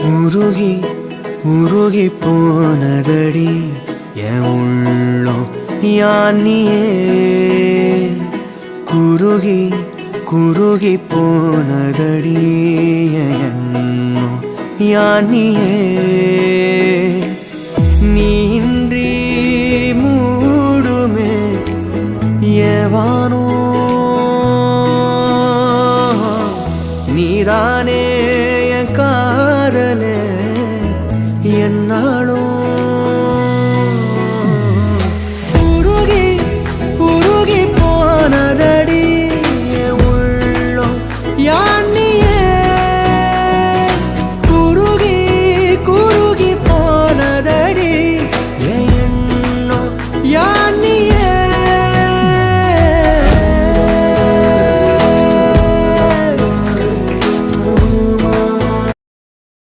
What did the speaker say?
உருகி உருகி போனதடி என் உள்ளம் யானியே குருகி குருகி போனதடி என் எண்ணம் யானியே நீன்றி மூடுமே ஏவானோ நீதானே என் காதலே என்னாலும்